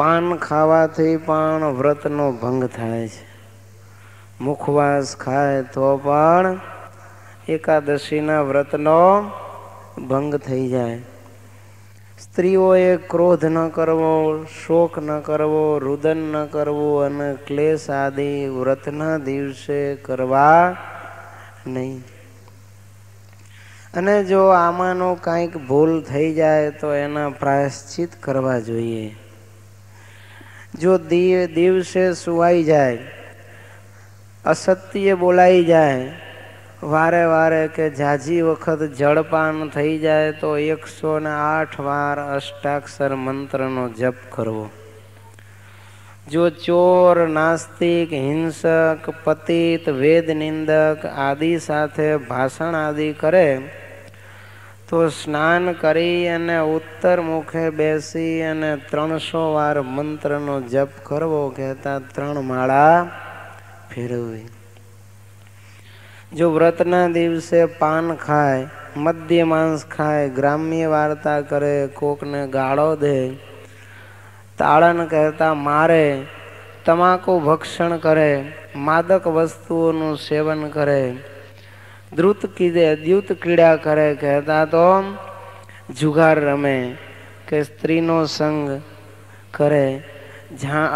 પાન ખાવાથી પણ વ્રતનો ભંગ થાય છે. મુખવાસ ખાય તો પણ એકાદશીના વ્રતનો ભંગ થઈ જાય. સ્ત્રીઓએ ક્રોધ ન કરવો, શોક ન કરવો, રુદન ન કરવું અને ક્લેશ આદિ વ્રતના દિવસે કરવા નહીં. અને જો આમાંનો કાંઈક ભૂલ થઈ જાય તો એના પ્રાયશ્ચિત કરવા જોઈએ. જો દિવસે સુવાઈ જાય, અસત્ય બોલાઈ જાય, વારે વારે કે ઝાઝી વખત જળપાન થઈ જાય તો 108 વાર અષ્ટાક્ષર મંત્રનો જપ કરવો. જો ચોર, નાસ્તિક, હિંસક, પતિત, વેદ નિંદક આદિ સાથે ભાષણ આદિ કરે તો સ્નાન કરી અને ઉત્તર મુખે બેસી અને 300 વાર મંત્રનો જપ કરવો, કહેતા 3 માળા ફેરવવી. જો વ્રતના દિવસે પાન ખાય, મદ્ય માંસ ખાય, ગ્રામ્ય વાર્તા કરે, કોકને ગાળો દે, તાળન કહેતા મારે, તમાકુ ભક્ષણ કરે, માદક વસ્તુઓનું સેવન કરે, દ્રુત કીડા કરે, કહેતા તો જુગાર રમે કે સ્ત્રીનો સંગ કરે,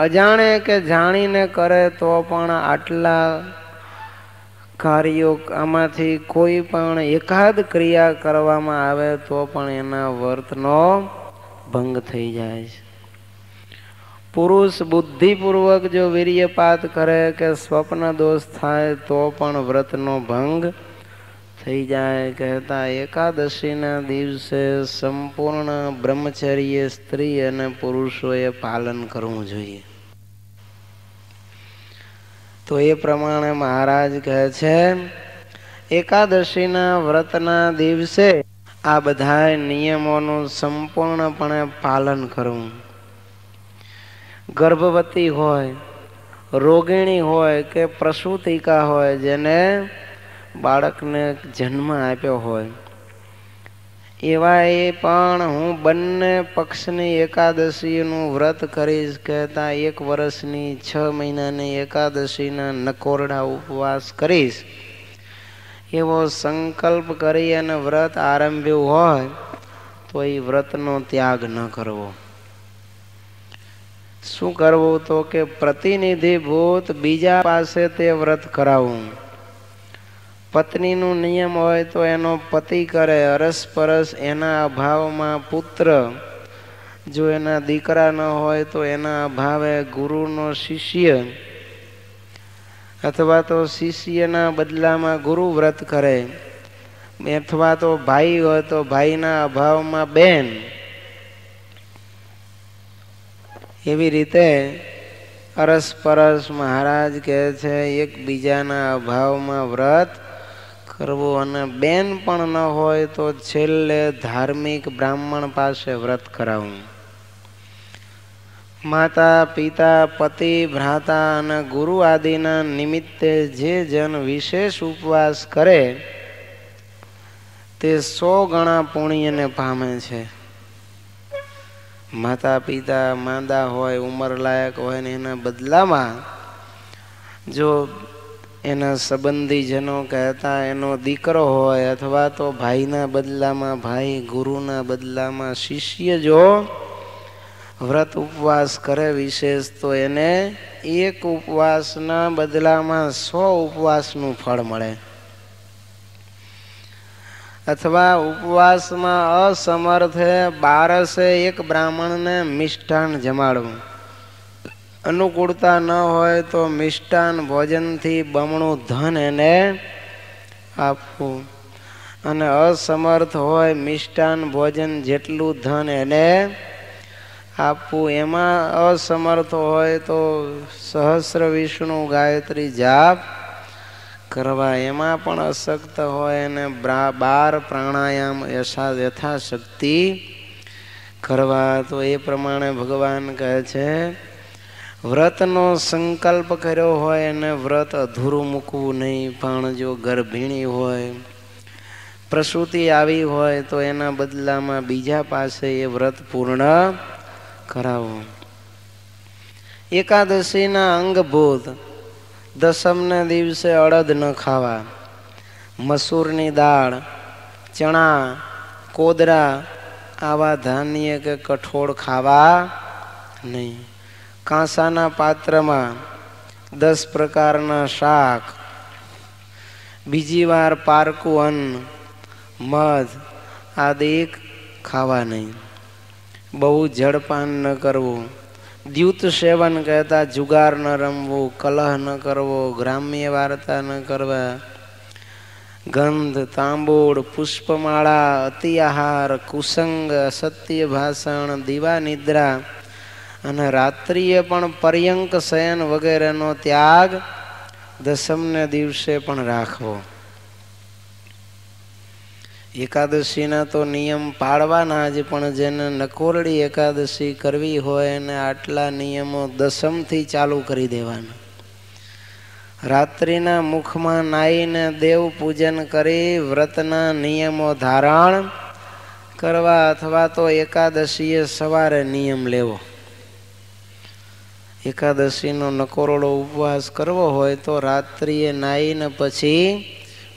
અજાણે કે જાણીને કરે તો પણ આટલા કાર્યો આમાંથી કોઈ પણ એકાદ ક્રિયા કરવામાં આવે તો પણ એના વ્રતનો ભંગ થઈ જાય છે. પુરુષ બુદ્ધિપૂર્વક જો વીર્યપાત કરે કે સ્વપ્ન દોષ થાય તો પણ વ્રતનો ભંગ થઈ જાય, કહેતા એકાદશીના દિવસે સંપૂર્ણ બ્રહ્મચર્ય સ્ત્રી અને પુરુષોએ પાલન કરવું જોઈએ. તો એ પ્રમાણે મહારાજ કહે છે એકાદશીના વ્રતના દિવસે આ બધા નિયમોનું સંપૂર્ણપણે પાલન કરવું. ગર્ભવતી હોય, રોગિણી હોય કે પ્રસૂતિકા હોય, જેને બાળકને જન્મ આપ્યો હોય, એવા એ પણ હું બંને પક્ષની એકાદશીનું વ્રત કરીશ, કહેતા 1 વર્ષની 6 મહિનાની એકાદશીના નકોરડા ઉપવાસ કરીશ એવો સંકલ્પ કરી અને વ્રત આરંભ્યું હોય તો એ વ્રતનો ત્યાગ ન કરવો. શું કરવું? તો કે પ્રતિનિધિભૂત બીજા પાસે તે વ્રત કરાવવું. પત્નીનું નિયમ હોય તો એનો પતિ કરે, અરસપરસ એના અભાવમાં પુત્ર, જો એના દીકરા ન હોય તો એના અભાવે ગુરુનો શિષ્ય અથવા તો શિષ્યના બદલામાં ગુરુ વ્રત કરે, અથવા તો ભાઈ હોય તો ભાઈના અભાવમાં બેન. એવી રીતે અરસપરસ મહારાજ કહે છે એકબીજાના અભાવમાં વ્રત કરવું. અને બેન પણ ન હોય તો છેલ્લે ધાર્મિક બ્રાહ્મણ પાસે વ્રત કરાવવું. માતા, પિતા, પતિ, ભ્રાતા અને ગુરુ આદિના નિમિત્તે જે જન વિશેષ ઉપવાસ કરે તે 100 ગણા પુણ્યને પામે છે. માતા પિતા માંદા હોય, ઉંમર લાયક હોય ને એના બદલામાં જો એના સંબંધીજનો કહેતા એનો દીકરો હોય અથવા તો ભાઈના બદલામાં ભાઈ, ગુરુના બદલામાં શિષ્ય જો વ્રત ઉપવાસ કરે વિશેષ તો એને 1 ઉપવાસના બદલામાં 100 ઉપવાસનું ફળ મળે. અથવા ઉપવાસમાં અસમર્થે 12 એક બ્રાહ્મણને મિષ્ટાન જમાડવું. અનુકૂળતા ન હોય તો મિષ્ટાન ભોજનથી બમણું ધન એને આપવું. અને અસમર્થ હોય મિષ્ટાન ભોજન જેટલું ધન એને આપવું. એમાં અસમર્થ હોય તો સહસ્ર વિષ્ણુ ગાયત્રી જાપ કરવા. એમાં પણ અશક્ત હોય અને 12 પ્રાણાયામ યથાશક્તિ કરવા. તો એ પ્રમાણે ભગવાન કહે છે વ્રતનો સંકલ્પ કર્યો હોય અને વ્રત અધૂરું મૂકવું નહીં. પણ જો ગર્ભિણી હોય, પ્રસૂતિ આવી હોય તો એના બદલામાં બીજા પાસે એ વ્રત પૂર્ણ કરાવવું. એકાદશીના અંગભૂત દસમને દિવસે અડદ ન ખાવા, મસૂરની દાળ, ચણા, કોદરા આવા ધાન્ય કે કઠોળ ખાવા નહીં. કાંસાના પાત્રમાં 10 પ્રકારના શાક, બીજી વાર પારકું અન્ન, મધ આદિ ખાવા નહીં. બહુ જળપાન ન કરવું. દ્યુત સેવન કહેતા જુગાર ન રમવું, કલહ ન કરવો, ગ્રામ્ય વાર્તા ન કરવા, ગંધ, તાંબૂળ, પુષ્પમાળા, અતિ આહાર, કુસંગ, અસત્ય ભાષણ, દીવા નિદ્રા અને રાત્રિએ પણ પર્યંક શયન વગેરેનો ત્યાગ દસમને દિવસે પણ રાખવો. એકાદશીના તો નિયમ પાળવાના જ, પણ જેને નકોરડી એકાદશી કરવી હોય એને આટલા નિયમો દસમથી ચાલુ કરી દેવાના. રાત્રિના મુખમાં નાહીને દેવ પૂજન કરી વ્રતના નિયમો ધારણ કરવા, અથવા તો એકાદશીએ સવારે નિયમ લેવો. એકાદશીનો નકોરડો ઉપવાસ કરવો હોય તો રાત્રિએ નાહીને પછી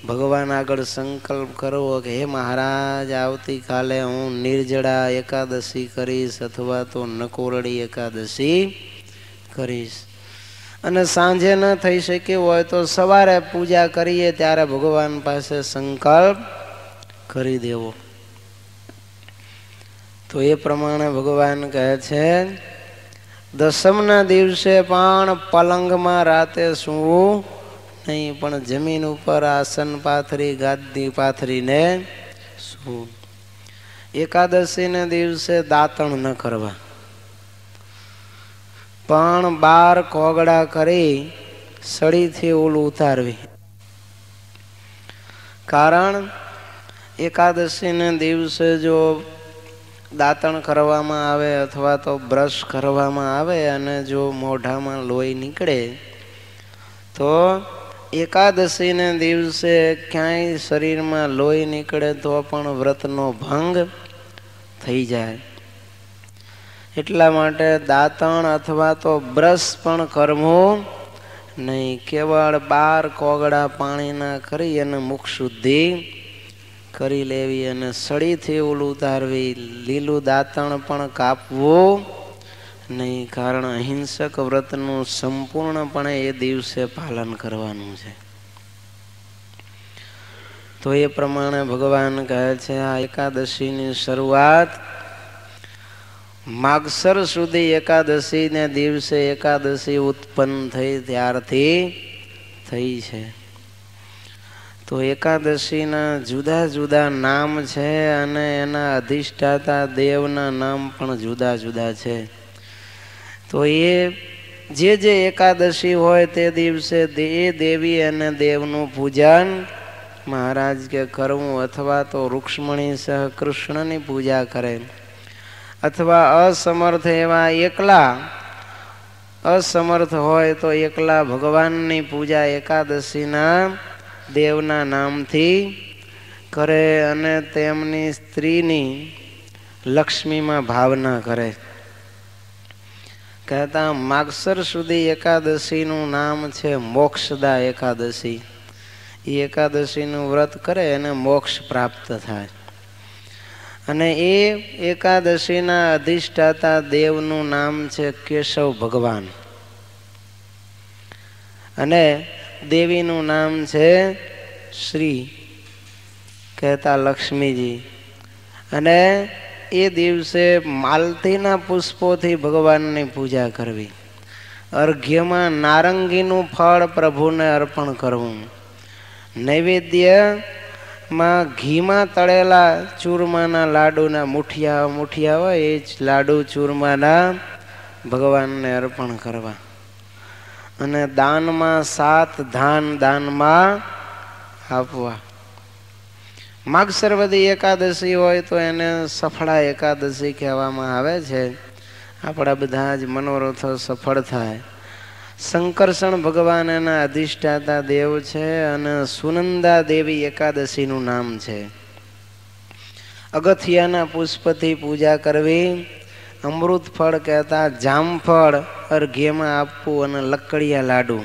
ભગવાન આગળ સંકલ્પ કરવો કે હે મહારાજ, આવતીકાલે હું નિર્જળા એકાદશી કરીશ અથવા તો નકોરડી એકાદશી કરીશ. અને સાંજે ન થઈ શક્યું હોય તો સવારે પૂજા કરીએ ત્યારે ભગવાન પાસે સંકલ્પ કરી દેવો. તો એ પ્રમાણે ભગવાન કહે છે દસમના દિવસે પણ પલંગમાં રાતે સૂવું નહીં, પણ જમીન ઉપર આસન પાથરી ગાદી પાથરીને સૂવું. એકાદશીને દિવસે દાંતણ ન કરવા, પણ 12 કોગળા કરી સળીથી ઓલું ઉતારવી. કારણ એકાદશીને દિવસે જો દાંતણ કરવામાં આવે અથવા તો બ્રશ કરવામાં આવે અને જો મોઢામાં લોહી નીકળે તો એકાદશીને દિવસે ક્યાંય શરીરમાં લોહી નીકળે તો પણ વ્રતનો ભંગ થઈ જાય. એટલા માટે દાંતણ અથવા તો બ્રશ પણ કરવું નહીં. કેવળ 12 કોગળા પાણીના કરી અને મુખ શુદ્ધિ કરી લેવી અને સળીથી ઓલું ઉતારવી. લીલું દાંતણ પણ કાપવું નહીં, કારણ અહિંસક વ્રતનું સંપૂર્ણપણે એ દિવસે પાલન કરવાનું છે. તો એ પ્રમાણે ભગવાન કહે છે આ એકાદશીની શરૂઆત માગસર સુધી એકાદશીને દિવસે એકાદશી ઉત્પન્ન થઈ ત્યારથી થઈ છે. તો એકાદશીના જુદા જુદા નામ છે અને એના અધિષ્ઠાતા દેવના નામ પણ જુદા જુદા છે. તો એ જે એકાદશી હોય તે દિવસે એ દેવી અને દેવનું પૂજન મહારાજ કે કરવું, અથવા તો રૂક્ષ્મણી સહ કૃષ્ણની પૂજા કરે, અથવા અસમર્થ એવા એકલા અસમર્થ હોય તો એકલા ભગવાનની પૂજા એકાદશીના દેવના નામથી કરે અને તેમની સ્ત્રીની લક્ષ્મીમાં ભાવના કરે. કહેતા માગસર સુધી એકાદશીનું નામ છે મોક્ષદા એકાદશી. એ એકાદશીનું વ્રત કરે અને મોક્ષ પ્રાપ્ત થાય. અને એ એકાદશીના અધિષ્ઠાતા દેવનું નામ છે કેશવ ભગવાન અને દેવીનું નામ છે શ્રી કહેતા લક્ષ્મીજી. અને એ દિવસે માલતીના પુષ્પોથી ભગવાનની પૂજા કરવી. અર્ઘ્યમાં નારંગીનું ફળ પ્રભુને અર્પણ કરવું. નૈવેદ્યમાં ઘીમાં તળેલા ચૂરમાના લાડુના મુઠિયા હોય એ જ લાડુ ચૂરમાના ભગવાનને અર્પણ કરવા. અને દાનમાં 7 ધાન દાનમાં આપવા. માગસરવદી એકાદશી હોય તો એને સફળા એકાદશી કહેવામાં આવે છે. આપણા બધા જ મનોરથો સફળ થાય. શંકરષણ ભગવાન એના અધિષ્ઠાતા દેવ છે અને સુનંદા દેવી એકાદશીનું નામ છે. અગથિયાના પુષ્પથી પૂજા કરવી. અમૃત ફળ કહેતા જામફળ અર્ઘ્યમાં આપવું અને લકડિયા લાડુ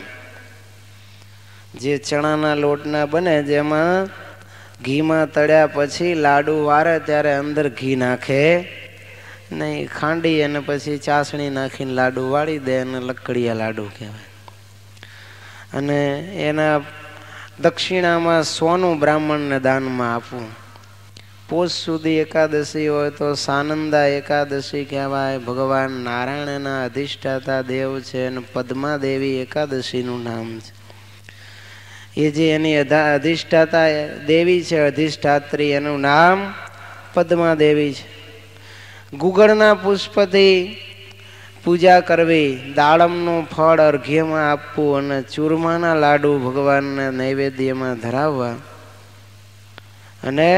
જે ચણાના લોટના બને, જેમાં ઘીમાં તળ્યા પછી લાડુ વારે ત્યારે અંદર ઘી નાખે નહીં, ખાંડી અને પછી ચાસણી નાખીને લાડુ વાળી દે અને લકડિયા લાડુ કહેવાય. અને એના દક્ષિણામાં સોનું બ્રાહ્મણને દાનમાં આપવું. પોષ સુધી એકાદશી હોય તો સાનંદા એકાદશી કહેવાય. ભગવાન નારાયણના અધિષ્ઠાતા દેવ છે અને પદ્મા દેવી એકાદશીનું નામ છે. એ જે એની અધિષ્ઠાતા દેવી છે, અધિષ્ઠાત્રી, એનું નામ પદ્મા દેવી છે. ગુગળના પુષ્પથી પૂજા કરવી, દાડમનું ફળ અર્ઘ્યમાં આપવું અને ચૂરમાના લાડુ ભગવાનના નૈવેદ્યમાં ધરાવવા અને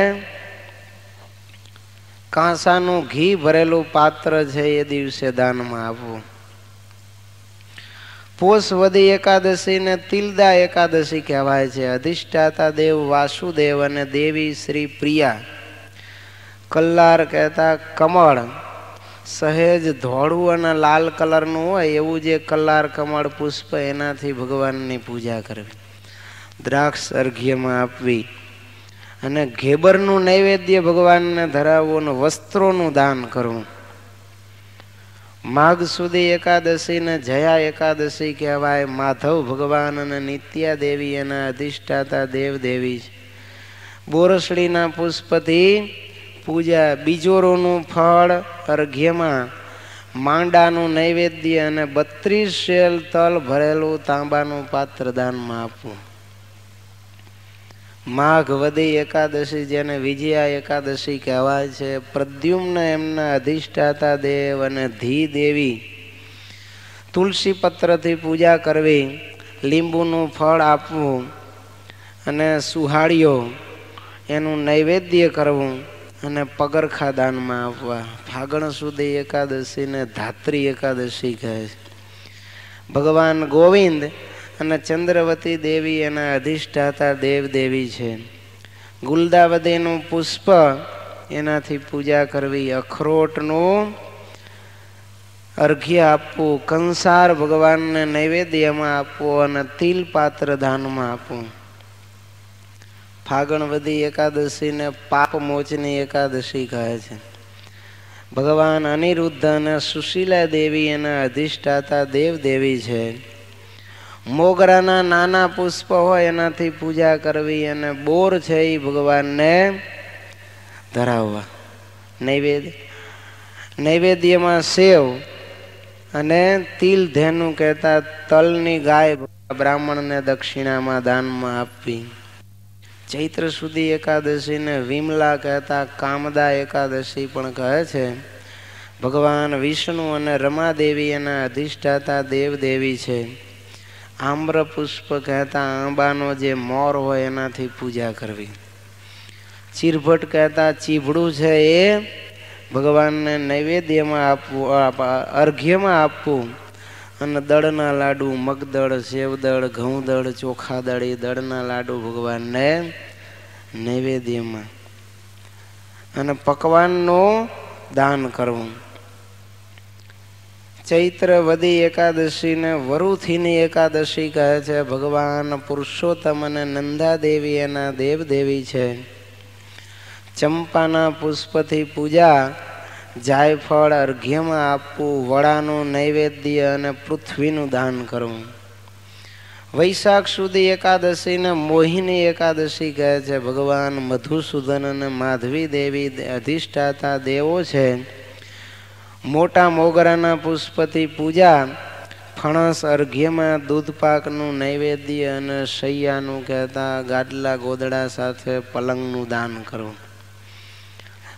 કાંસાનું ઘી ભરેલું પાત્ર છે એ દિવસે દાનમાં આપવું. પોષ વદી એકાદશી ને તિલદા એકાદશી કહેવાય છે. અધિષ્ઠાતા દેવ વાસુદેવ અને દેવી શ્રી પ્રિયા. કલ્લાર કહેતા કમળ, સહેજ ધોળું અને લાલ કલરનું હોય એવું જે કલ્લાર કમળ પુષ્પ, એનાથી ભગવાનની પૂજા કરવી. દ્રાક્ષ અર્ઘ્યમાં આપવી અને ઘેબરનું નૈવેદ્ય ભગવાનને ધરાવવું અને વસ્ત્રોનું દાન કરવું. માઘ સુધી એકાદશી ને જયા એકાદશી કહેવાય. માધવ ભગવાન અને નિત્યા દેવી એના અધિષ્ઠાતા દેવ દેવી છે. બોરસડીના પુષ્પથી પૂજા, બીજોરોનું ફળ અર્ઘ્યમાં, માંડાનું નૈવેદ્ય અને 32 શેલ તલ ભરેલું તાંબાનું પાત્ર દાનમાં આપવું. માઘ વદી એકાદશી જેને વિજયા એકાદશી કહેવાય છે. પ્રદ્યુમ્ન એમના અધિષ્ઠાતા દેવ અને ધી દેવી. તુલસી પત્રથી પૂજા કરવી, લીંબુનું ફળ આપવું અને સુહાળીઓ એનું નૈવેદ્ય કરવું અને પગરખા દાનમાં આપવા. ફાગણ સુધી એકાદશીને ધાત્રી એકાદશી કહે છે. ભગવાન ગોવિંદ અને ચંદ્રવતી દેવી એના અધિષ્ઠાતા દેવ દેવી છે. ગુલદાવદીનું પુષ્પ, એનાથી પૂજા કરવી. અખરોટનું અર્ઘ્ય આપવું, કંસાર ભગવાનને નૈવેદ્યમાં આપવું અને તિલ પાત્ર દાનમાં આપવું. ફાગણ વદી એકાદશીને પાપ મોચની એકાદશી કહે છે. ભગવાન અનિરુદ્ધ અને સુશીલા દેવી એના અધિષ્ઠાતા દેવ દેવી છે. મોગરાના નાના પુષ્પ હોય એનાથી પૂજા કરવી અને બોર છે એ ભગવાનને ધરાવવા. નૈવેદ્યમાં સેવ અને તિલ ધેનું કહેતા તલની ગાય બ્રાહ્મણને દક્ષિણામાં દાનમાં આપવી. ચૈત્ર સુધી એકાદશીને વિમલા કહેતા કામદા એકાદશી પણ કહે છે. ભગવાન વિષ્ણુ અને રમાદેવી એના અધિષ્ઠાતા દેવ દેવી છે. આમ્ર પુષ્પ કહેતા આંબાનો જે મોર હોય એનાથી પૂજા કરવી. ચીરભટ કહેતા ચીભડું છે એ ભગવાનને નૈવેદ્યમાં આપવું, અર્ઘ્યમાં આપવું અને દળના લાડુ, મગદળ, સેવદળ, ઘઉંદળ, ચોખાદળ, એ દળના લાડુ ભગવાનને નૈવેદ્યમાં અને પકવાનનું દાન કરવું. ચૈત્ર વદી એકાદશીને વરુથીની એકાદશી કહે છે. ભગવાન પુરુષોત્તમ અને નંદાદેવી એના દેવ દેવી છે. ચંપાના પુષ્પથી પૂજા, જાયફળ અર્ઘ્યમાં આપવું, વડાનું નૈવેદ્ય અને પૃથ્વીનું દાન કરવું. વૈશાખ સુધી એકાદશીને મોહિની એકાદશી કહે છે. ભગવાન મધુસૂદન અને માધવી દેવી અધિષ્ઠાતા દેવો છે. મોટા મોગરાના પુષ્પથી પૂજા, ફણસ અર્ઘ્યમાં દૂધપાકનું નૈવેદ્ય અને શૈયાનું કહેતા ગાદલા ગોદડા સાથે પલંગનું દાન કરવું.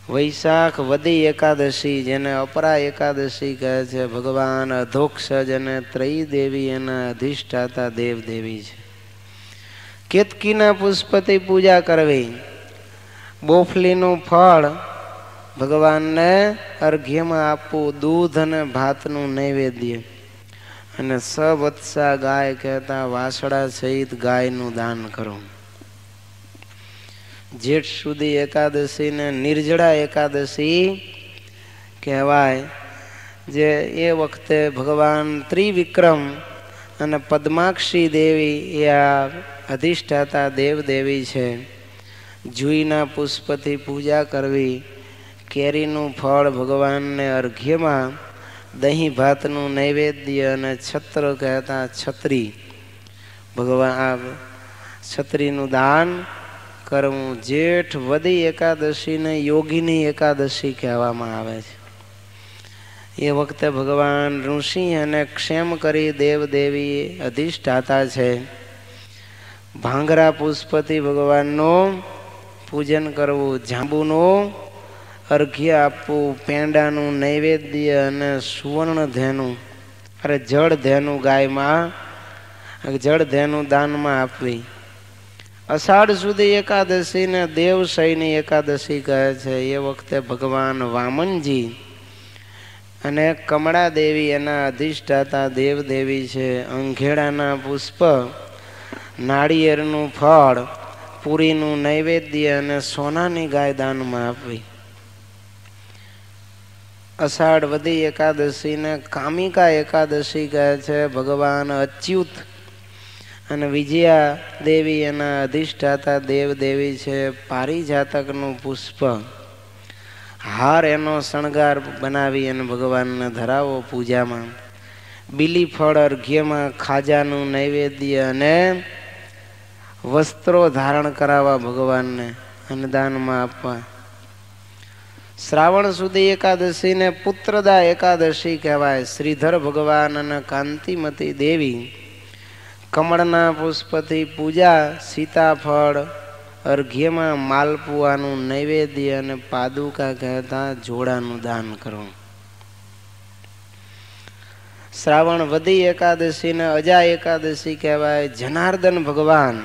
વૈશાખ વદી એકાદશી જેને અપરા એકાદશી કહે છે. ભગવાન અધોક્ષજ અને ત્રયી એના અધિષ્ઠાતા દેવ દેવી છે. કેતકીના પુષ્પથી પૂજા કરવી. બોફલીનું ફળ ભગવાનને અર્ઘ્યમાં આપવું. દૂધ અને ભાતનું નૈવેદ્ય અને સવત્સા ગાય કહેતા વાસડા સહિત ગાયનું દાન કરવું. જેઠ સુધી એકાદશી ને નિર્જળા એકાદશી કહેવાય. જે એ વખતે ભગવાન ત્રિવિક્રમ અને પદ્માક્ષી દેવી એ આ અધિષ્ઠાતા દેવદેવી છે. જુઈના પુષ્પથી પૂજા કરવી, કેરીનું ફળ ભગવાનને અર્ઘ્યમાં, દહીં ભાતનું નૈવેદ્ય અને છત્ર કહેતા છત્રી, ભગવાન આ છત્રીનું દાન કરવું. જેઠ વદી એકાદશીને યોગીની એકાદશી કહેવામાં આવે છે. એ વખતે ભગવાન ઋષિ અને ક્ષેમ કરી દેવદેવી અધિષ્ઠાતા છે. ભાંગરા પુષ્પથી ભગવાનનું પૂજન કરવું, જાંબુનું અર્ઘ્ય આપવું, પેંડાનું નૈવેદ્ય અને સુવર્ણ ધેનું જળ ધેનું ગાયમાં જળ ધેનું દાનમાં આપવી. અષાઢ સુધી એકાદશીને દેવશયની એકાદશી કહે છે. એ વખતે ભગવાન વામનજી અને કમળા દેવી એના અધિષ્ઠાતા દેવદેવી છે. અંઘેડાના પુષ્પ, નાળિયેરનું ફળ, પૂરીનું નૈવેદ્ય અને સોનાની ગાય દાનમાં આપવી. અષાઢ વદી એકાદશીને કામિકા એકાદશી કહે છે. ભગવાન અચ્યુત અને વિજયા દેવી એના અધિષ્ઠાતા દેવદેવી છે. પારિજાતકનું પુષ્પ, હાર એનો શણગાર બનાવી અને ભગવાનને ધરાવો પૂજામાં. બીલી ફળ અર્ઘ્યમાં, ખાજાનું નૈવેદ્ય અને વસ્ત્રો ધારણ કરાવવા ભગવાનને અને દાનમાં આપવા. શ્રાવણ સુધી એકાદશીને પુત્રદા એકાદશી કહેવાય. શ્રીધર ભગવાન અને કાંતિમતી દેવી, કમળના પુષ્પથી પૂજા, સીતાફળ અર્ઘ્યમાં, માલપુઆનું નૈવેદ્ય અને પાદુકા કહેતા જોડાનું દાન કરવું. શ્રાવણ વદી એકાદશીને અજા એકાદશી કહેવાય. જનાર્દન ભગવાન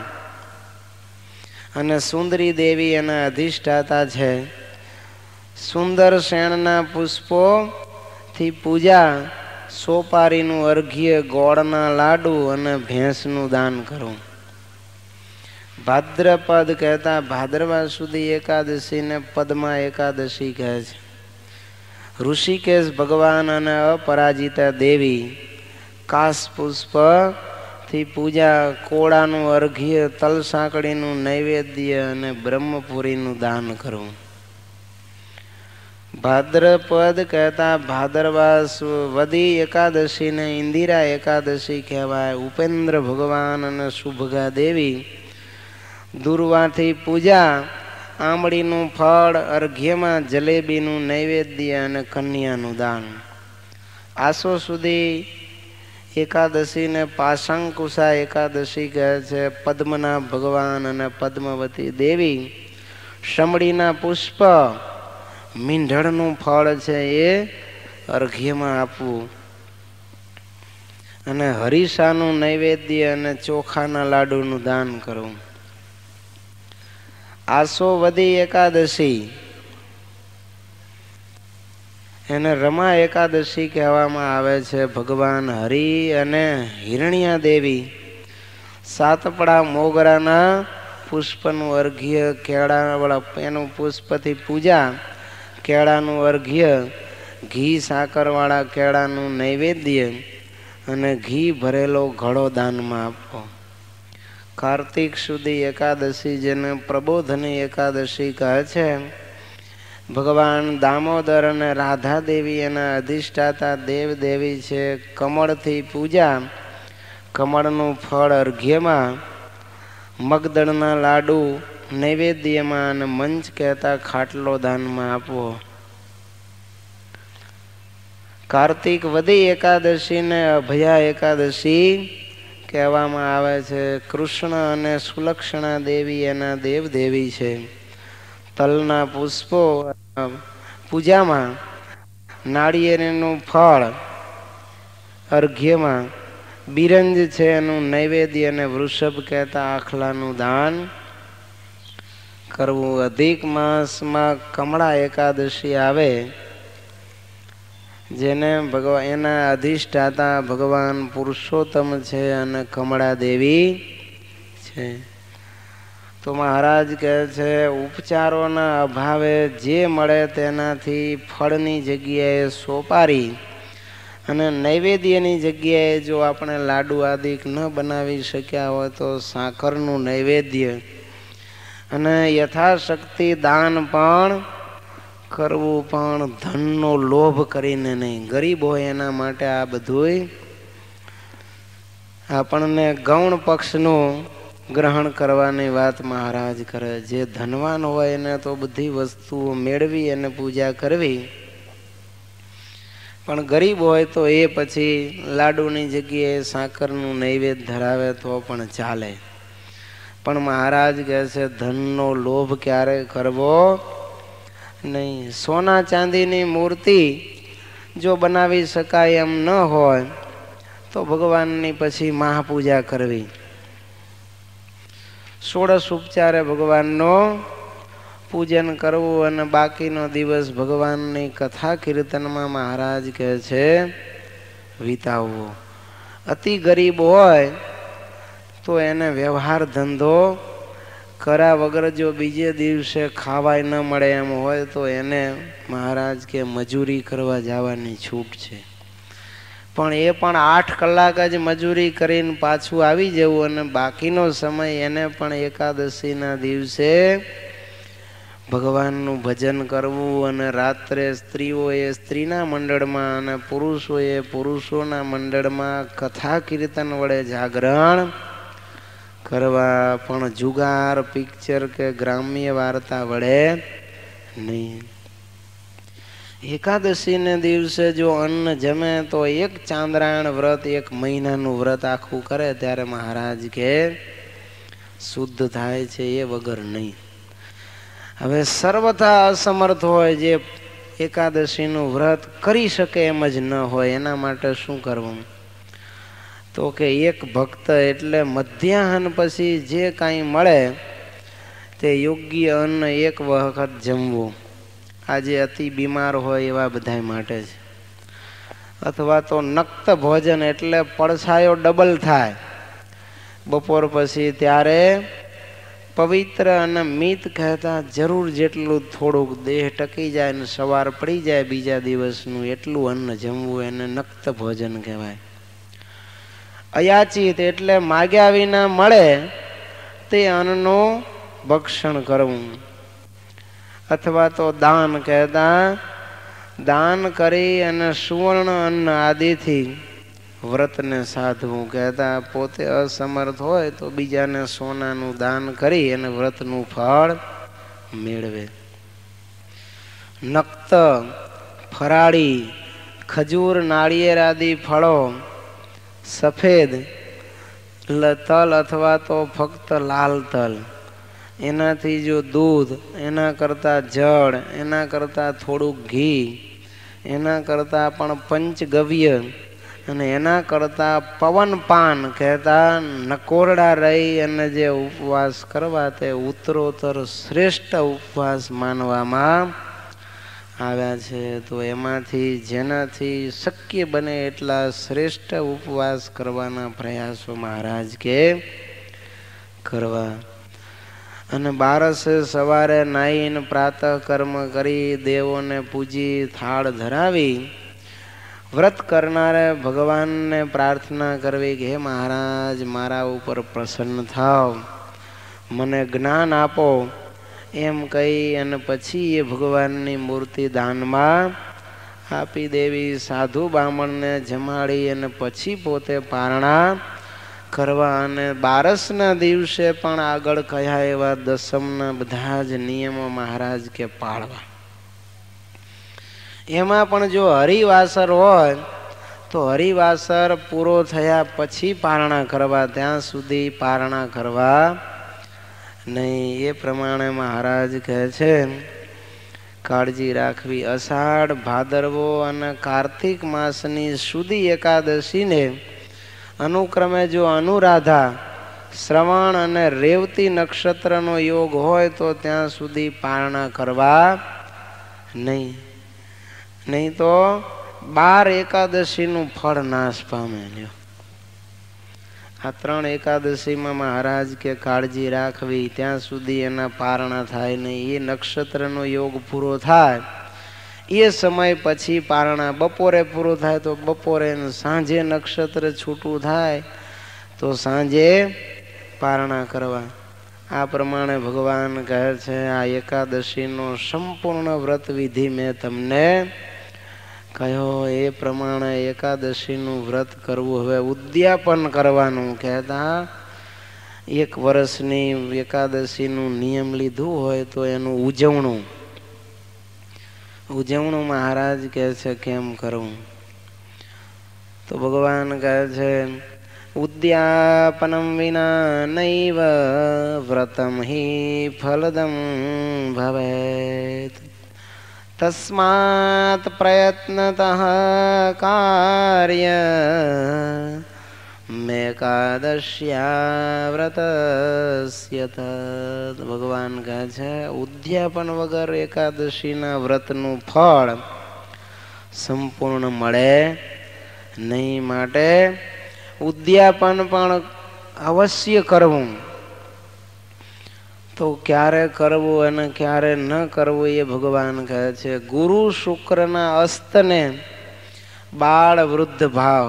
અને સુંદરી દેવી એના અધિષ્ઠાતા છે. સુંદર શેણના પુષ્પોથી પૂજા, સોપારીનું અર્ઘ્ય, ગોળના લાડુ અને ભેંસનું દાન કરવું. ભાદ્રપદ કહેતા ભાદરવા સુધી એકાદશીને પદ્મા એકાદશી કહે છે. ઋષિકેશ ભગવાન અને અપરાજિતા દેવી, કાશ પુષ્પથી પૂજા, કોળાનું અર્ઘ્ય, તલ સાંકળીનું નૈવેદ્ય અને બ્રહ્મપુરીનું દાન કરવું. ભાદ્રપદ કહેતા ભાદરવા વદી એકાદશીને ઇન્દિરા એકાદશી કહેવાય. ઉપેન્દ્ર ભગવાન અને સુભગા દેવી, દુર્વાથી પૂજા, આંબળીનું ફળ અર્ઘ્યમાં, જલેબીનું નૈવેદ્ય અને કન્યાનું દાન. આસો સુધી એકાદશીને પાશંકુશા એકાદશી કહે છે. પદ્મનાભ ભગવાન અને પદ્મવતી દેવી, શમડીના પુષ્પ, મીંઢળનું ફળ છે એ અર્ઘ્યમાં આપવું અને હરીસાનું નૈવેદ્ય અને ચોખાના લાડુનું દાન કરવું. આસો વદી એકાદશી એને રમા એકાદશી કહેવામાં આવે છે. ભગવાન હરિ અને હિરણ્યા દેવી, સાતપડા મોગરાના પુષ્પનું અર્ઘ્ય, કેળાવાળા એનું પુષ્પથી પૂજા, કેળાનું અર્ઘ્ય, ઘી સાકરવાળા કેળાનું નૈવેદ્ય અને ઘી ભરેલો ઘડો દાનમાં આપવો. કાર્તિક સુધી એકાદશી જેને પ્રબોધની એકાદશી કહે છે. ભગવાન દામોદર અને રાધા દેવી એના અધિષ્ઠાતા દેવદેવી છે. કમળથી પૂજા, કમળનું ફળ અર્ઘ્યમાં, મગદળના લાડુ નૈવેદ્યમાં અને મંચ કહેતા ખાટલો દાનમાં આપવો. કાર્તિક વદી એકાદશીને અભયા એકાદશી કહેવામાં આવે છે. કૃષ્ણ અને સુલક્ષણા દેવી એના દેવદેવી છે. તલના પુષ્પો પૂજામાં, નાળિયેરનું ફળ અર્ઘ્યમાં, બિરંજ છે એનું નૈવેદ્ય અને વૃષભ કહેતા આખલાનું દાન કરવું. અધિક માસમાં કમળા એકાદશી આવે જેને ભગવાન એના અધિષ્ઠાતા ભગવાન પુરુષોત્તમ છે અને કમળા દેવી છે. તો મહારાજ કહે છે ઉપચારોના અભાવે જે મળે તેનાથી ફળની જગ્યાએ સોપારી અને નૈવેદ્યની જગ્યાએ જો આપણે લાડુ આદિ ન બનાવી શક્યા હોય તો સાકરનું નૈવેદ્ય અને યથાશક્તિ દાન પણ કરવું, પણ ધનનો લોભ કરીને નહીં. ગરીબ હોય એના માટે આ બધુંય આપણને ગૌણ પક્ષનું ગ્રહણ કરવાની વાત મહારાજ કરે. જે ધનવાન હોય એને તો બધી વસ્તુઓ મેળવી અને પૂજા કરવી, પણ ગરીબ હોય તો એ પછી લાડુની જગ્યાએ સાકરનું નૈવેદ્ય ધરાવે તો પણ ચાલે. પણ મહારાજ કહે છે ધનનો લોભ ક્યારે કરવો નહીં. સોના ચાંદીની મૂર્તિ જો બનાવી શકાય એમ ન હોય તો ભગવાનની પછી મહાપૂજા કરવી. ષોડશ ઉપચારે ભગવાનનો પૂજન કરવું અને બાકીનો દિવસ ભગવાનની કથા કીર્તનમાં મહારાજ કહે છે વિતાવવો. અતિ ગરીબ હોય તો એને વ્યવહાર ધંધો કર્યા વગર જો બીજે દિવસે ખાવાય ન મળે એમ હોય તો એને મહારાજ કે મજૂરી કરવા જવાની છૂટ છે. પણ એ પણ 8 કલાક જ મજૂરી કરીને પાછું આવી જવું અને બાકીનો સમય એને પણ એકાદશીના દિવસે ભગવાનનું ભજન કરવું. અને રાત્રે સ્ત્રીઓએ સ્ત્રીના મંડળમાં અને પુરુષોએ પુરુષોના મંડળમાં કથા કીર્તન વડે જાગરણ કરવા, પણ જુગાર, પિક્ચર કે ગ્રામ્ય વાર્તા વડે નહીં. એકાદશીને દિવસે જો અન્ન જમે તો એક ચાંદ્રાયણ વ્રત, 1 મહિનાનું વ્રત આખું કરે ત્યારે મહારાજ કે શુદ્ધ થાય છે, એ વગર નહીં. હવે સર્વથા અસમર્થ હોય, જે એકાદશીનું વ્રત કરી શકે એમ જ ન હોય, એના માટે શું કરવું? તો કે એક ભક્ત એટલે મધ્યાહન પછી જે કાંઈ મળે તે યોગ્ય અન્ન 1 વખત જમવું. આજે અતિ બીમાર હોય એવા બધા માટે છે. અથવા તો નક્ત ભોજન એટલે પડછાયો ડબલ થાય બપોર પછી, ત્યારે પવિત્ર અને મિત કહેતા જરૂર જેટલું થોડુંક દેહ ટકી જાય ને સવાર પડી જાય બીજા દિવસનું એટલું અન્ન જમવું, એને નક્ત ભોજન કહેવાય. અયાચિત એટલે માગ્યા વિના મળે તે અન્નનું ભક્ષણ કરવું. અથવા તો દાન કહેતા દાન કરી અને સુવર્ણ અન્ન આદિથી વ્રતને સાધવું. કહેતા પોતે અસમર્થ હોય તો બીજાને સોનાનું દાન કરી અને વ્રતનું ફળ મેળવે. નક્ત, ફરાળી, ખજૂર, નાળિયેર આદિ ફળો, સફેદ તલ અથવા તો ફક્ત લાલ તલ, એનાથી જો દૂધ, એના કરતાં જળ, એના કરતાં થોડુંક ઘી, એના કરતાં પણ પંચગવ્ય અને એના કરતાં પવનપાન કહેતા નકોરડા રહી અને જે ઉપવાસ કરવા તે ઉત્તરોત્તર શ્રેષ્ઠ ઉપવાસ માનવામાં આવ્યા છે. તો એમાંથી જેનાથી શક્ય બને એટલા શ્રેષ્ઠ ઉપવાસ કરવાના પ્રયાસો મહારાજ કે કરવા. અને બારસે સવારે નાહીને પ્રાતઃ કર્મ કરી દેવોને પૂજી થાળ ધરાવી વ્રત કરનારે ભગવાનને પ્રાર્થના કરવી કે હે મહારાજ મારા ઉપર પ્રસન્ન થાવ, મને જ્ઞાન આપો એમ કહી અને પછી એ ભગવાનની મૂર્તિ દાનમાં આપી દેવી. સાધુ બ્રાહ્મણને જમાડી અને પછી પોતે પારણા કરવા. અને બારસના દિવસે પણ આગળ કયા એવા દસમના બધા જ નિયમો મહારાજ કે પાળવા. એમાં પણ જો હરિવાસર હોય તો હરિવાસર પૂરો થયા પછી પારણા કરવા, ત્યાં સુધી પારણા કરવા નહીં. એ પ્રમાણે મહારાજ કહે છે કાળજી રાખવી. અષાઢ, ભાદરવો અને કાર્તિક માસની સુધી એકાદશીને અનુક્રમે જો અનુરાધા, શ્રવણ અને રેવતી નક્ષત્રનો યોગ હોય તો ત્યાં સુધી પારણા કરવા નહીં. નહીં તો 12 એકાદશીનું ફળ નાશ પામે. આ 3 એકાદશીમાં મહારાજ કે કાળજી રાખવી, ત્યાં સુધી એના પારણા થાય નહીં. એ નક્ષત્રનો યોગ પૂરો થાય એ સમય પછી પારણા. બપોરે પૂરું થાય તો બપોરે, સાંજે નક્ષત્ર છૂટું થાય તો સાંજે પારણા કરવા. આ પ્રમાણે ભગવાન કહે છે આ એકાદશીનો સંપૂર્ણ વ્રત વિધિ મેં તમને કહ્યો. એ પ્રમાણે એકાદશીનું વ્રત કરવું. હવે ઉદ્યાપન કરવાનું કહેતા, એક વર્ષની એકાદશીનું નિયમ લીધું હોય તો એનું ઉજવણું મહારાજ કહે છે કેમ કરવું. તો ભગવાન કહે છે ઉદ્યાપનમ વિના નૈવ વ્રતમ હિ ફલદમ ભવેત તસ્માત પ્રયત્નતઃ કાર્ય મેકાદશ્યા વ્રતસ્ય તત. ભગવાન કહે છે ઉદ્યાપન વગર એકાદશીના વ્રતનું ફળ સંપૂર્ણ મળે નહીં. માટે ઉદ્યાપન પણ અવશ્ય કરવું. તો ક્યારે કરવું અને ક્યારે ન કરવું એ ભગવાન કહે છે. ગુરુ શુક્રના અસ્તને બાળ વૃદ્ધ ભાવ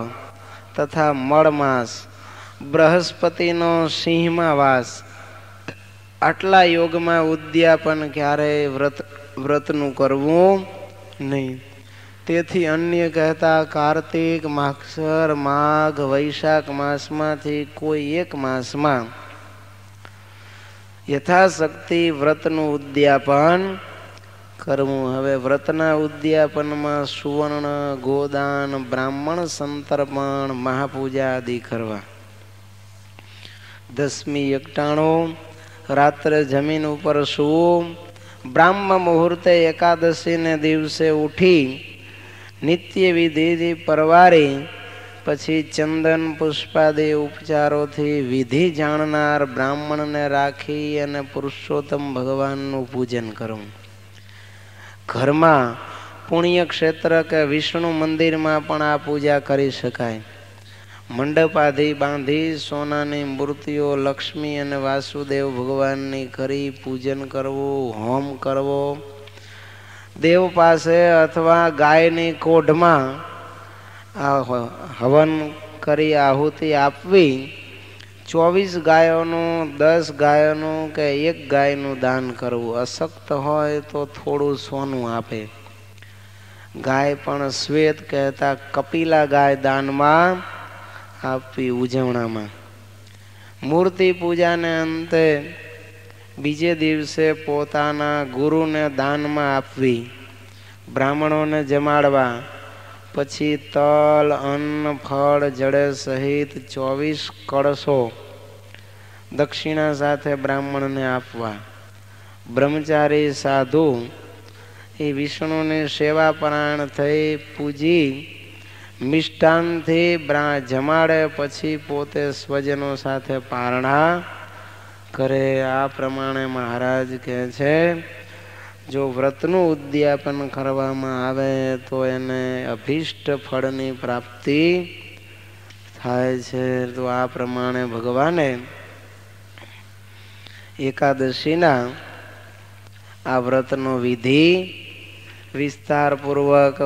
તથા મળમાસ, બૃહસ્પતિનો સિંહમાં વાસ, આટલા યોગમાં ઉદ્યાપન ક્યારેય વ્રતનું કરવું નહીં. તેથી અન્ય કહેતા કાર્તિક, માગસર, માઘ, વૈશાખ માસમાંથી કોઈ એક માસમાં યથાશક્તિ વ્રતનું ઉદ્યાપન કરવું. હવે વ્રતના ઉદ્યાપનમાં સુવર્ણ, ગોદાન, બ્રાહ્મણ સંતર્પણ, મહાપૂજા આદિ કરવા. દસમી એકટાણું રાત્રે જમીન ઉપર સૂવું. બ્રાહ્મ મુહૂર્તે એકાદશીને દિવસે ઉઠી નિત્ય વિધિથી પરવારી પછી ચંદન પુષ્પાદિ ઉપચારોથી વિધિ જાણનાર બ્રાહ્મણને રાખી અને પુરુષોત્તમ ભગવાનનું પૂજન કરવું. ઘરમાં પુણ્ય ક્ષેત્ર કે વિષ્ણુ મંદિરમાં પણ આ પૂજા કરી શકાય. મંડપ આદિ બાંધી સોનાની મૂર્તિઓ લક્ષ્મી અને વાસુદેવ ભગવાનની કરી પૂજન કરવું, હોમ કરવો. દેવ પાસે અથવા ગાયની કોઢમાં હવન કરી આહુતિ આપવી. 24 ગાયોનું, 10 ગાયોનું કે 1 ગાયનું દાન કરવું. અશક્ત હોય તો થોડું સોનું આપે. ગાય પણ શ્વેત કહેતા કપિલા ગાય દાનમાં આપવી ઉજવણામાં. મૂર્તિ પૂજાને અંતે બીજે દિવસે પોતાના ગુરુને દાનમાં આપવી. બ્રાહ્મણોને જમાડવા. પછી તલ, અન્ન, ફળ, જડે સહિત 24 કળશો દક્ષિણા સાથે બ્રાહ્મણને આપવા. બ્રહ્મચારી સાધુ એ વિષ્ણુની સેવા પરાયણ થઈ પૂજી મિષ્ટાનથી જમાડે પછી પોતે સ્વજનો સાથે પારણા કરે. આ પ્રમાણે મહારાજ કહે છે જો વ્રતનું ઉદ્યાપન કરવામાં આવે તો એને અભિષ્ટ ફળની પ્રાપ્તિ થાય છે. તો આ પ્રમાણે ભગવાને એકાદશીના આ વ્રતનો વિધિ વિસ્તારપૂર્વક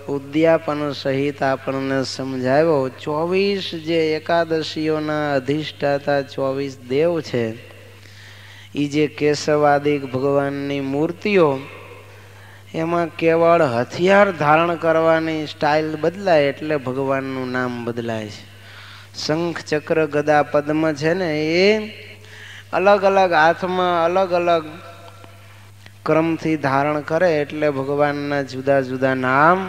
ઉદ્યાપન સહિત આપણને સમજાવ્યો. 24 જે એકાદશીઓના અધિષ્ઠાતા 24 દેવ છે એ જે કેશવાદિક ભગવાનની મૂર્તિઓ, એમાં કેવળ હથિયાર ધારણ કરવાની સ્ટાઇલ બદલાય એટલે ભગવાનનું નામ બદલાય છે. શંખ, ચક્ર, ગદા, પદ્મ છે ને એ અલગ અલગ હાથમાં અલગ અલગ ક્રમથી ધારણ કરે એટલે ભગવાનના જુદા જુદા નામ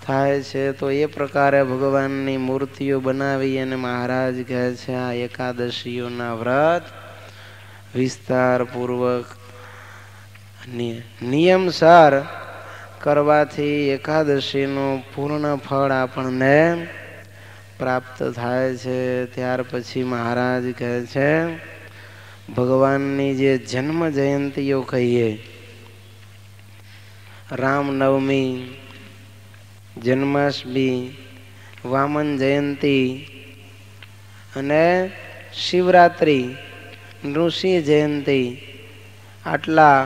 થાય છે. તો એ પ્રકારે ભગવાનની મૂર્તિઓ બનાવી અને મહારાજ કહે છે આ એકાદશીઓના વ્રત વિસ્તારપૂર્વક નિયમસર કરવાથી એકાદશીનું પૂર્ણ ફળ આપણને પ્રાપ્ત થાય છે. ત્યાર પછી મહારાજ કહે છે ભગવાનની જે જન્મ જયંતીઓ કહીએ, રામનવમી, જન્માષ્ટમી, વામન જયંતી અને શિવરાત્રિ, નૃસિંહ જયંતી, આટલા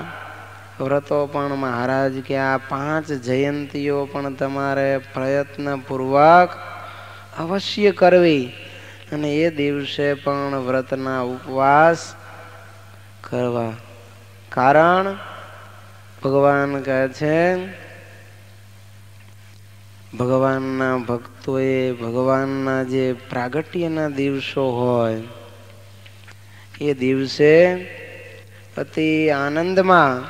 વ્રતો પણ મહારાજ કે આ 5 જયંતીઓ પણ તમારે પ્રયત્નપૂર્વક અવશ્ય કરવી અને એ દિવસે પણ વ્રતના ઉપવાસ કરવા. કારણ ભગવાન કહે છે ભગવાનના ભક્તોએ ભગવાનના જે પ્રાગટ્યના દિવસો હોય એ દિવસે અતિ આનંદમાં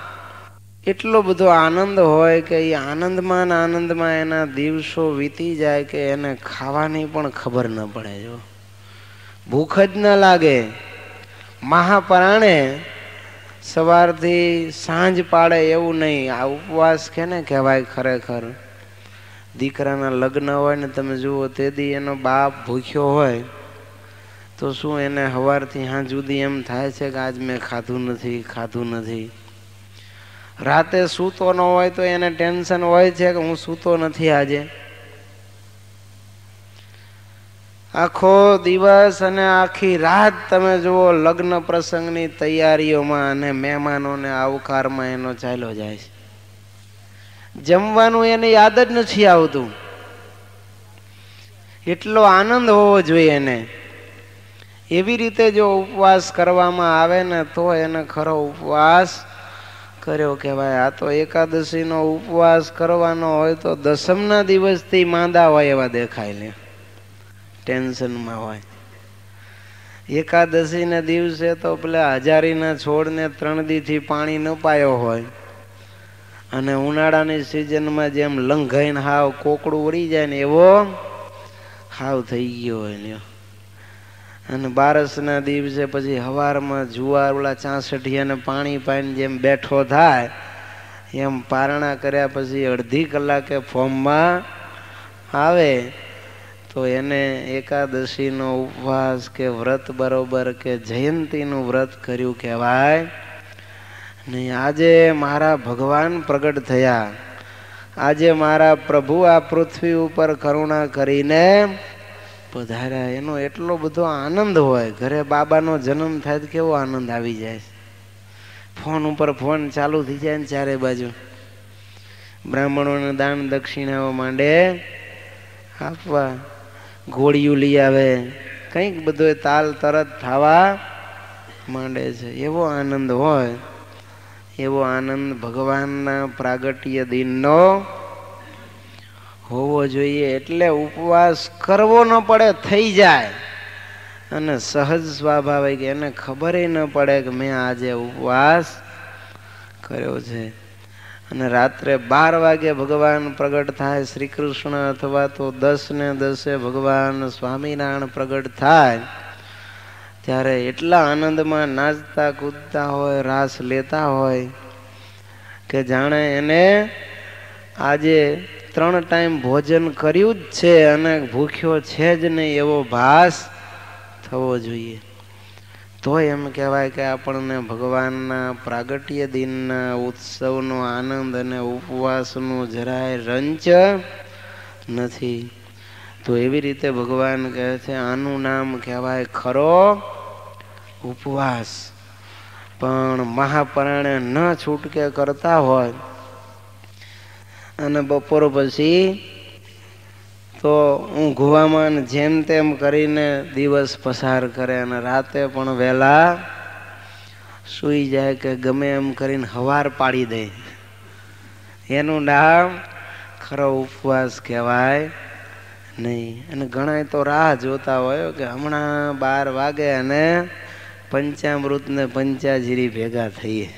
એટલો બધો આનંદ હોય કે એ આનંદમાં એના દિવસો વીતી જાય કે એને ખાવાની પણ ખબર ન પડે. જો ભૂખ જ ન લાગે. મહાપરાણે સવારથી સાંજ પાડે એવું નહીં. આ ઉપવાસ કેને કહેવાય ખરેખર. દીકરાના લગ્ન હોય ને તમે જુઓ તેથી એનો બાપ ભૂખ્યો હોય તો શું એને સવારથી સાંજ સુધી એમ થાય છે કે આજ મેં ખાધું નથી. રાતે સૂતો ન હોય તો એને ટેન્શન હોય છે કે હું સૂતો નથી આજે. આખો દિવસ અને આખી રાત તમે જુઓ લગ્ન પ્રસંગની તૈયારીઓમાં અને મહેમાનોને આવકારમાં એનો ચાલ્યો જાય છે. જમવાનું એને યાદ જ નથી આવતું. એટલો આનંદ હોવો જોઈએ એને. એવી રીતે જો ઉપવાસ કરવામાં આવે ને તો એને ખરો ઉપવાસ કર્યો કહેવાય. આ તો એકાદશીનો ઉપવાસ કરવાનો હોય તો દસમના દિવસથી માંદા હોય એવા દેખાય લે, ટેન્શનમાં હોય. એકાદશીના દિવસે તો પેલા હજારીના છોડને 3 દીથી પાણી ન પાયો હોય અને ઉનાળાની સિઝનમાં જેમ લંઘાઈને હાવ કોકડું વળી જાય ને એવો હાવ થઈ ગયો હોય લ્યો. અને બારસના દિવસે પછી હવારમાં જુવાર ઓલા 64ને પાણી પાઈને જેમ બેઠો થાય એમ પારણા કર્યા પછી અડધી કલાકે ફોર્મમાં આવે તો એને એકાદશીનો ઉપવાસ કે વ્રત બરોબર કે જયંતીનું વ્રત કર્યું કહેવાય નહીં. આજે મારા ભગવાન પ્રગટ થયા. આજે મારા પ્રભુ આ પૃથ્વી ઉપર કરુણા કરીને પધાર્યા. એનો એટલો બધો આનંદ હોય. ઘરે બાબાનો જન્મ થાય તો કેવો આનંદ આવી જાય. ફોન ઉપર ફોન ચાલુ થઈ જાય ને ચારે બાજુ બ્રાહ્મણોને દાન દક્ષિણાઓ માંડે આપવા, ગોળીઓ લઈ આવે, કંઈક બધો તાલ તરત થવા માંડે છે. એવો આનંદ હોય. એવો આનંદ ભગવાનના પ્રાગટ્ય દિનનો હોવો જોઈએ. એટલે ઉપવાસ કરવો ન પડે, થઈ જાય અને સહજ સ્વાભાવિક. એને ખબર ન પડે કે મેં આજે ઉપવાસ કર્યો છે. અને રાત્રે 12 વાગે ભગવાન પ્રગટ થાય શ્રી કૃષ્ણ, અથવા તો 10 ને 10 ભગવાન સ્વામિનારાયણ પ્રગટ થાય ત્યારે એટલા આનંદમાં નાચતા કૂદતા હોય, રાસ લેતા હોય કે જાણે એને આજે 3 ટાઈમ ભોજન કર્યું જ છે અને ભૂખ્યો છે જ નહીં એવો ભાસ થવો જોઈએ. તો એમ કહેવાય કે આપણને ભગવાનના પ્રાગટ્ય દિનના ઉત્સવનો આનંદ અને ઉપવાસનો જરાય રંચ નથી. તો એવી રીતે ભગવાન કહે છે આનું નામ કહેવાય ખરો ઉપવાસ. પણ મહાપરાણે ન છૂટકે કરતા હોય અને બપોર પછી તો ઊંઘવામાં જેમ તેમ કરીને દિવસ પસાર કરે અને રાતે પણ વહેલા સૂઈ જાય કે ગમે એમ કરીને હવાર પાડી દે, એનું નામ ખરો ઉપવાસ કહેવાય નહીં. અને ઘણા તો રાહ જોતા હોય કે હમણાં 12 વાગે અને પંચામૃત ને પંચાજીરી ભેગા થઈએ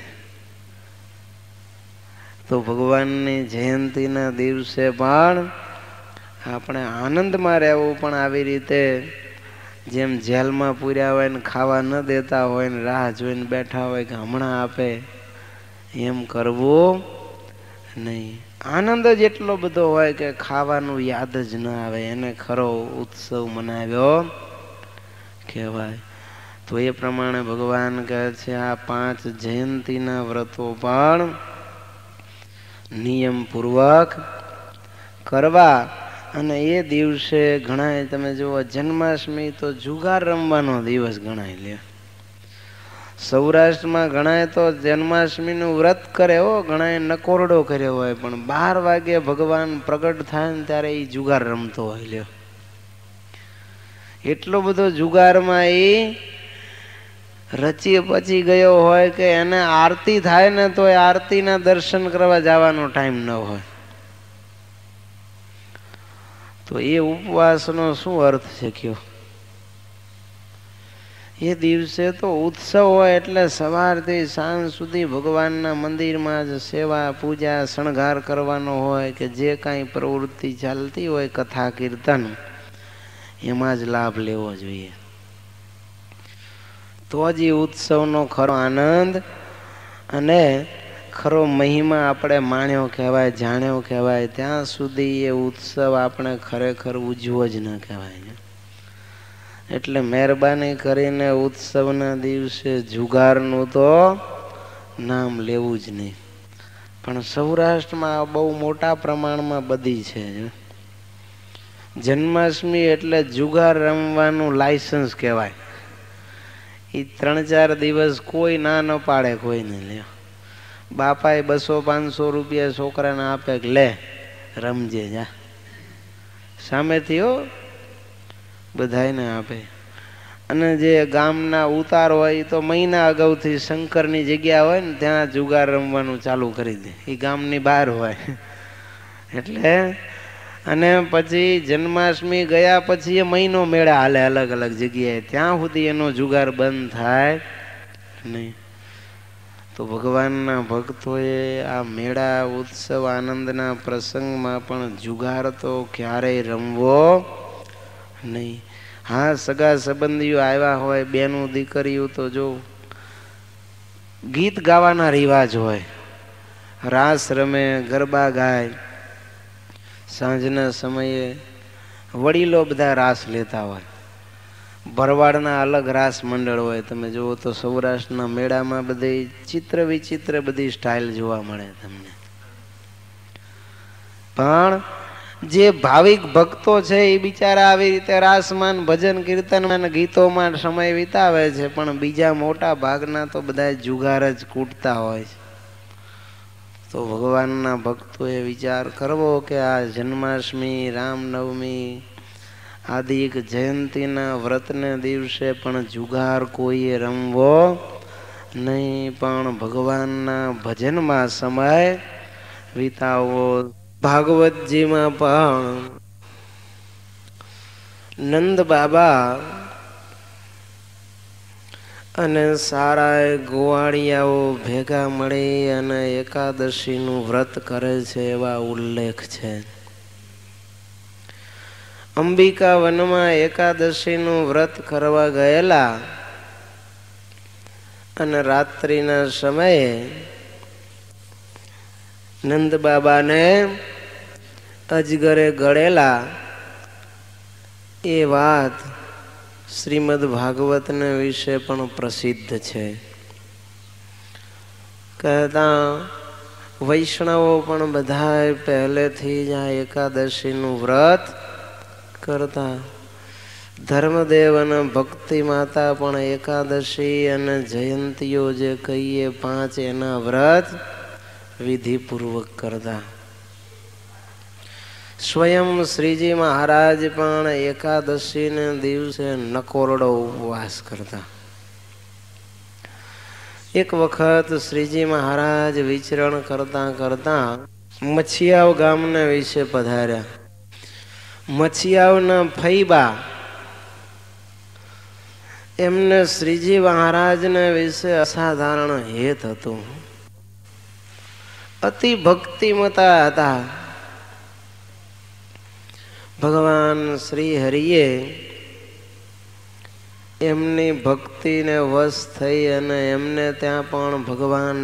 તો ભગવાનની જયંતીના દિવસે પણ આપણે આનંદમાં રહેવું. પણ આવી રીતે જેમ જેલમાં પૂર્યા હોય ને ખાવા ન દેતા હોય ને રાહ જોઈને બેઠા હોય કે હમણાં આપે, એમ કરવું નહીં. આનંદ જ એટલો બધો હોય કે ખાવાનું યાદ જ ન આવે. એને ખરો ઉત્સવ મનાવ્યો કહેવાય. તો એ પ્રમાણે ભગવાન કહે છે આ 5 જયંતીના વ્રતો પણ નિયમપૂર્વક કરવા. અને એ દિવસે ઘણા તમે જુઓ જન્માષ્ટમી તો જુગાર રમવાનો દિવસ ગણાય લે. સૌરાષ્ટ્રમાં ઘણાએ તો જન્માષ્ટમીનું વ્રત કરે હો, ઘણાએ નકોરડો કર્યો હોય, પણ 12 વાગે ભગવાન પ્રગટ થાય ને ત્યારે એ જુગાર રમતો હોય. લ્યો, એટલો બધો જુગારમાં એ રચી પચી ગયો હોય કે એને આરતી થાય ને તો એ આરતીના દર્શન કરવા જવાનો ટાઈમ ન હોય. તો એ ઉપવાસનો શું અર્થ છે કયો? એ દિવસે તો ઉત્સવ હોય એટલે સવારથી સાંજ સુધી ભગવાનના મંદિરમાં જ સેવા પૂજા શણગાર કરવાનો હોય કે જે કાંઈ પ્રવૃત્તિ ચાલતી હોય કથા કીર્તન એમાં જ લાભ લેવો જોઈએ. તો જ એ ઉત્સવનો ખરો આનંદ અને ખરો મહિમા આપણે માણ્યો કહેવાય, જાણ્યો કહેવાય. ત્યાં સુધી એ ઉત્સવ આપણે ખરેખર ઉજવો જ ન કહેવાય. એટલે મહેરબાની કરીને ઉત્સવના દિવસે જુગારનું તો નામ લેવું જ નહીં. પણ સૌરાષ્ટ્રમાં બહુ મોટા પ્રમાણમાં બધી છે. જન્માષ્ટમી એટલે જુગાર રમવાનું લાયસન્સ કહેવાય. એ 3-4 દિવસ કોઈ ના ન પાડે કોઈને. લે, બાપાએ 200-500 રૂપિયા છોકરાને આપે કે લે રમજે જા, સામેથી હો બધાને આપે. અને જે ગામના ઉતાર હોય એ તો મહિના અગાઉથી શંકરની જગ્યા હોય ને ત્યાં જુગાર રમવાનું ચાલુ કરી દે. એ ગામની બહાર હોય એટલે. અને પછી જન્માષ્ટમી ગયા પછી એ મહિનો મેળા હાલે અલગ અલગ જગ્યાએ, ત્યાં સુધી એનો જુગાર બંધ થાય નહીં. તો ભગવાનના ભક્તોએ આ મેળા ઉત્સવ આનંદના પ્રસંગમાં પણ જુગાર તો ક્યારેય રમવો નહીં. હા, સગા સંબંધીઓ આવ્યા હોય, બેનું દીકરીઓ, તો જો ગીત ગાવાના રિવાજ હોય, રાસ રમે, ગરબા ગાય. સાંજના સમયે વડીલો બધા રાસ લેતા હોય, ભરવાડના અલગ રાસ મંડળ હોય. તમે જુઓ તો સૌરાષ્ટ્રના મેળામાં બધી ચિત્ર વિચિત્ર બધી સ્ટાઇલ જોવા મળે તમને. પણ જે ભાવિક ભક્તો છે એ બિચારા આવી રીતે રાસમાન ભજન કીર્તનમાં ગીતોમાં સમય વિતાવે છે, પણ બીજા મોટા ભાગના તો બધા જુગાર જ કૂટતા હોય છે. તો ભગવાનના ભક્તોએ વિચાર કરવો કે આ જન્માષ્ટમી, રામનવમી આદિ એક જયંતીના વ્રતને દિવસે પણ જુગાર કોઈએ રમવો નહીં, પણ ભગવાનના ભજનમાં સમય વિતાવવો. ભાગવતજીમાં પણ નંદ બાબા અને સારા ગોવાળિયાઓ ભેગા મળી અને એકાદશીનું વ્રત કરે છે એવા ઉલ્લેખ છે. અંબિકા વનમાં એકાદશીનું વ્રત કરવા ગયેલા અને રાત્રિના સમયે નંદ બાબાને અજગરે ગળેલા એ વાત શ્રીમદ ભાગવતને વિશે પણ પ્રસિદ્ધ છે. કહેતા વૈષ્ણવો પણ બધા પહેલેથી જ આ એકાદશીનું વ્રત કરતા. ધર્મદેવ અને ભક્તિ માતા પણ એકાદશી અને જયંતીઓ જે કહીએ 5 એના વ્રત વિધિપૂર્વક કરતા. સ્વયં શ્રીજી મહારાજ પણ એકાદશીને દિવસે નકોરડો ઉપવાસ કરતા. એક વખત શ્રીજી મહારાજ વિચરણ કરતા કરતા મચ્છિયાવ ગામના વિશે પધાર્યા. મચ્છિયાવના ફૈબા એમને શ્રીજી મહારાજના વિશે અસાધારણ હેત હતું. અતિ ભક્તિમતા હતા. ભગવાન શ્રી હરિએ એમની ભક્તિને વશ થઈ અને એમને ત્યાં પણ ભગવાન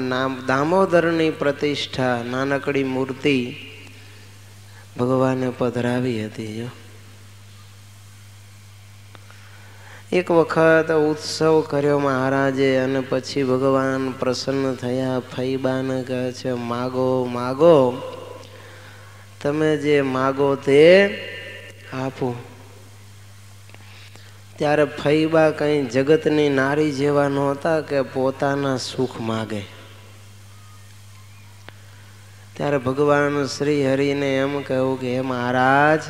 દામોદરની પ્રતિષ્ઠા, નાનકડી મૂર્તિ ભગવાને પધરાવી હતી. એક વખત ઉત્સવ કર્યો મહારાજે અને પછી ભગવાન પ્રસન્ન થયા. ફૈબાને કહે છે, માગો માગો, તમે જે માગો તે આપો. ત્યારે ફઈબા કંઈ જગતની નારી જેવા નહોતા કે પોતાના સુખ માગે. ત્યારે ભગવાન શ્રી હરિને એમ કહ્યું કે હે મહારાજ,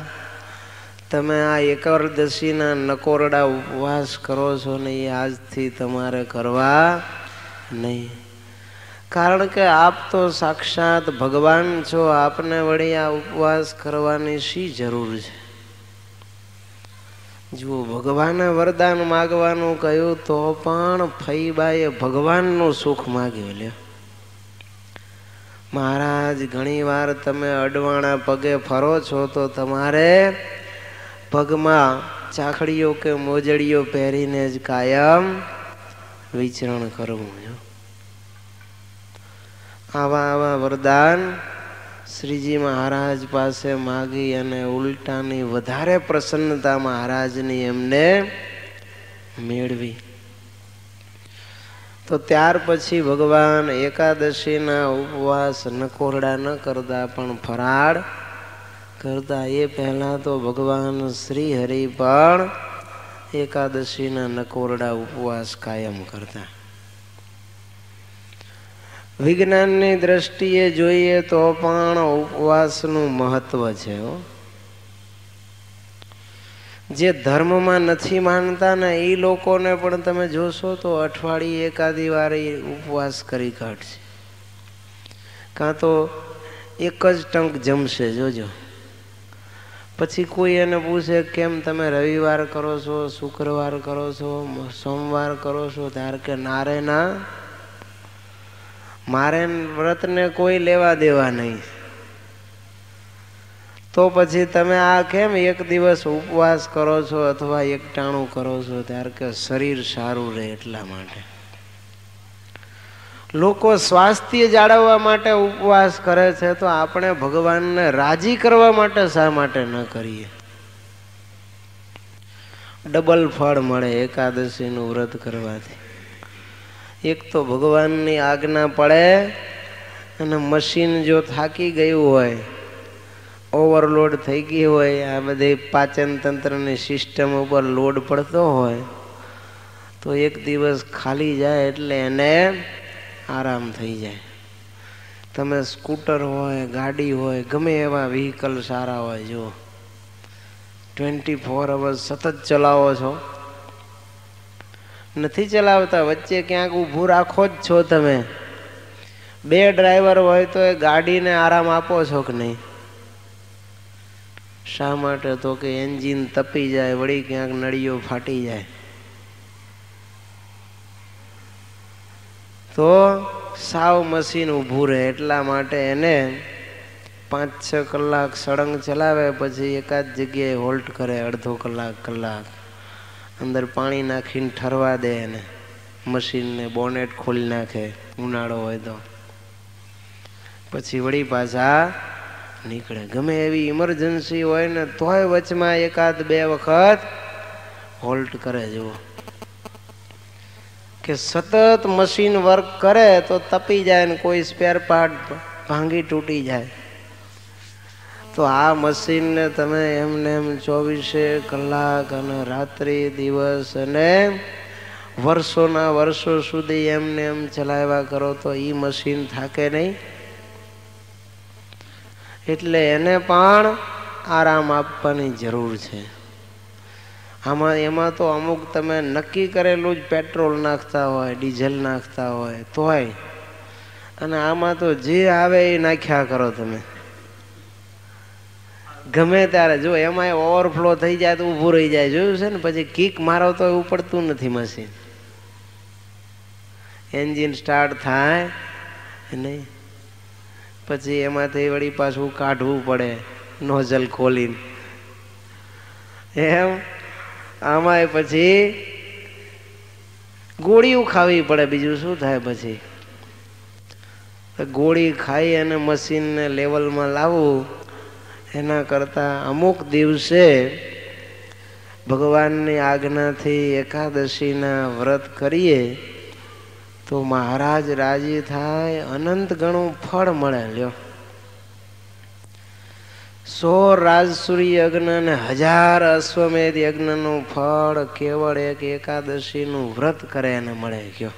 તમે આ એકાદશીના નકોરડા ઉપવાસ કરો છો ને એ આજથી તમારે કરવા નહીં. કારણ કે આપ તો સાક્ષાત ભગવાન છો, આપને વળી આ ઉપવાસ કરવાની શી જરૂર છે? જો ભગવાને વરદાન માગવાનું કહ્યું તો પણ ફઈબાએ ભગવાનનું સુખ માગ્યું. લ્યો મહારાજ, ઘણી વાર તમે અડવાણા પગે ફરો છો તો તમારે પગમાં ચાખડીઓ કે મોજડીઓ પહેરીને જ કાયમ વિચરણ કરવું. આવા વરદાન શ્રીજી મહારાજ પાસે માગી અને ઉલટાની વધારે પ્રસન્નતા મહારાજની એમને મેળવી. તો ત્યાર પછી ભગવાન એકાદશીના ઉપવાસ નકોરડા ન કરતા પણ ફરાળ કરતા. એ પહેલા તો ભગવાન શ્રી હરિ પણ એકાદશીના નકોરડા ઉપવાસ કાયમ કરતા. વિજ્ઞાનની દ્રષ્ટિએ જોઈએ તો પણ ઉપવાસનું મહત્વ છે. જે ધર્મમાં નથી માનતા ને એ લોકોને પણ તમે જોશો તો અઠવાડિયે એકાદી વાર ઉપવાસ કરી કાઢશે, કાં તો એક જ ટંક જમશે. જોજો, પછી કોઈ એને પૂછે કેમ તમે રવિવાર કરો છો, શુક્રવાર કરો છો, સોમવાર કરો છો, ત્યારે કે નારે ના, મારે વ્રતને કોઈ લેવા દેવા નહીં. તો પછી તમે આ કેમ એક દિવસ ઉપવાસ કરો છો અથવા એકટાણું કરો છો? ત્યારે કે શરીર સારું રહે એટલા માટે. લોકો સ્વાસ્થ્ય જાળવવા માટે ઉપવાસ કરે છે, તો આપણે ભગવાનને રાજી કરવા માટે શા માટે ન કરીએ? ડબલ ફળ મળે એકાદશીનું વ્રત કરવાથી. એક તો ભગવાનની આજ્ઞા પડે, અને મશીન જો થાકી ગયું હોય, ઓવરલોડ થઈ ગઈ હોય, આ બધી પાચન તંત્રની સિસ્ટમ ઉપર લોડ પડતો હોય, તો એક દિવસ ખાલી જાય એટલે એને આરામ થઈ જાય. તમે સ્કૂટર હોય, ગાડી હોય, ગમે એવા વ્હીકલ સારા હોય, જો 24 અવર્સ સતત ચલાવો છો, નથી ચલાવતા, વચ્ચે ક્યાંક ઊભું રાખો જ છો તમે. 2 ડ્રાઈવર હોય તો એ ગાડીને આરામ આપો છો કે નહીં? શા માટે? તો કે એન્જિન તપી જાય, વળી ક્યાંક નળીઓ ફાટી જાય તો સાવ મશીન ઊભું રહે. એટલા માટે એને 5-6 કલાક સળંગ ચલાવે, પછી એકાદ જગ્યાએ હોલ્ટ કરે, અડધો કલાક અંદર પાણી નાખીને ઠરવા દે, એને મશીનને બોનેટ ખોલી નાખે ઉનાળો હોય તો, પછી વળી પાછા નીકળે. ગમે એવી ઇમરજન્સી હોય ને તોય વચમાં 1-2 વખત હોલ્ટ કરે. જુઓ કે સતત મશીન વર્ક કરે તો તપી જાય ને કોઈ સ્પેર પાર્ટ ભાંગી તૂટી જાય. તો આ મશીનને તમે એમને એમ 24 કલાક અને રાત્રિ દિવસ અને વર્ષોના વર્ષો સુધી એમને એમ ચલાવ્યા કરો તો એ મશીન થાકે નહીં. એટલે એને પણ આરામ આપવાની જરૂર છે. એમાં તો અમુક તમે નક્કી કરેલું જ પેટ્રોલ નાખતા હોય, ડીઝલ નાખતા હોય તોય, અને આમાં તો જે આવે એ નાખ્યા કરો તમે ગમે ત્યારે. જો એમાં ઓવરફ્લો થઈ જાય તો ઊભું રહી જાય, જોયું છે ને? પછી કિક મારો તો ઉપડતું નથી મશીન, એન્જિન સ્ટાર્ટ થાય નહીં, પછી એમાંથી વળી પાછું કાઢવું પડે નોઝલ ખોલીને. એમ આમાંય પછી ગોળીઓ ખાવી પડે, બીજું શું થાય? પછી ગોળી ખાઈ અને મશીનને લેવલમાં લાવવું, એના કરતાં અમુક દિવસે ભગવાનની આજ્ઞાથી એકાદશીના વ્રત કરીએ તો મહારાજ રાજી થાય, અનંત ગણું ફળ મળે. લ્યો 100 રાજસૂરી યજ્ઞ અને 1000 અશ્વમેધ યજ્ઞનું ફળ કેવળ એક એકાદશીનું વ્રત કરે એને મળે. ગયો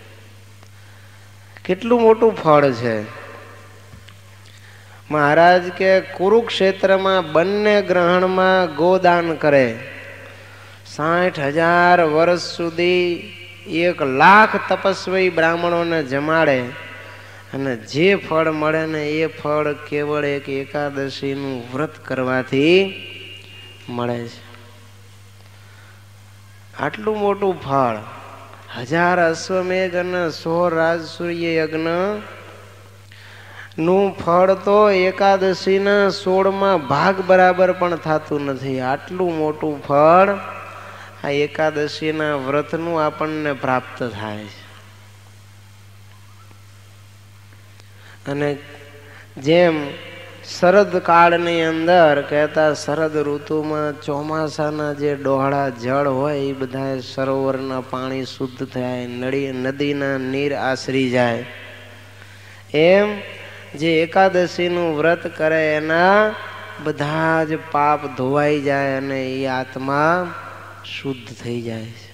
કેટલું મોટું ફળ છે. મહારાજ કે કુરુક્ષેત્રમાં બંને ગ્રહણમાં ગોદાન કરે, 60,000 વર્ષ સુધી 1,00,000 તપસ્વી બ્રાહ્મણોને જમાડે અને જે ફળ મળે ને એ ફળ કેવળ એક એકાદશીનું વ્રત કરવાથી મળે છે. આટલું મોટું ફળ, 1000 અશ્વમેધ અને 100 રાજસૂર્ય યજ્ઞ નું ફળ તો એકાદશીના 16મા ભાગ બરાબર પણ થતું નથી. આટલું મોટું ફળ આ એકાદશીના વ્રતનું આપણને પ્રાપ્ત થાય છે. અને જેમ શરદ કાળની અંદર કહેતા, શરદ ઋતુમાં ચોમાસાના જે ડોહળા જળ હોય એ બધા સરોવરના પાણી શુદ્ધ થાય, નદીના નીર આશરી જાય. એમ જે એકાદશીનું વ્રત કરે એના બધા જ પાપ ધોવાઈ જાય અને એ આત્મા શુદ્ધ થઈ જાય છે.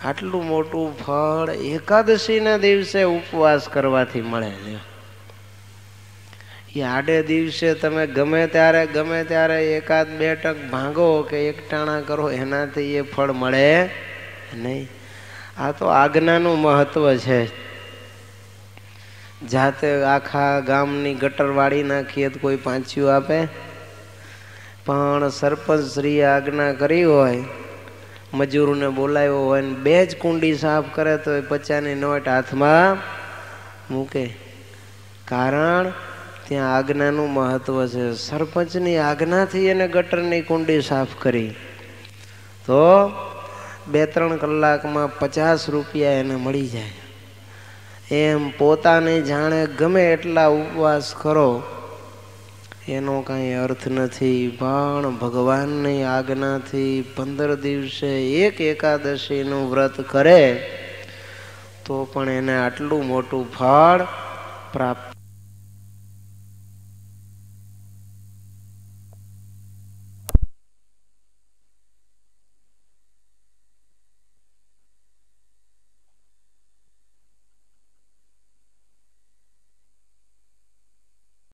આટલું મોટું ફળ એકાદશીના દિવસે ઉપવાસ કરવાથી મળે છે. એ આડે દિવસે તમે ગમે ત્યારે એકાદ બે ટક ભાંગો કે એકટાણા કરો એનાથી એ ફળ મળે નહીં. આ તો આજ્ઞાનું મહત્વ છે. જાતે આખા ગામની ગટર વાળી નાખીએ તો કોઈ પાંચ્યું આપે, પણ સરપંચ શ્રી આજ્ઞા કરી હોય, મજૂરને બોલાવ્યો હોય ને 2 જ કુંડી સાફ કરે તો 50ની નોટ હાથમાં મૂકે. કારણ ત્યાં આજ્ઞાનું મહત્વ છે. સરપંચની આજ્ઞાથી એને ગટરની કુંડી સાફ કરી તો 2-3 કલાકમાં 50 રૂપિયા એને મળી જાય. એમ પોતાની જાણે ગમે એટલા ઉપવાસ કરો એનો કાંઈ અર્થ નથી, પણ ભગવાનની આજ્ઞાથી 15 દિવસે એક એકાદશીનું વ્રત કરે તો પણ એને આટલું મોટું ફળ પ્રાપ્ત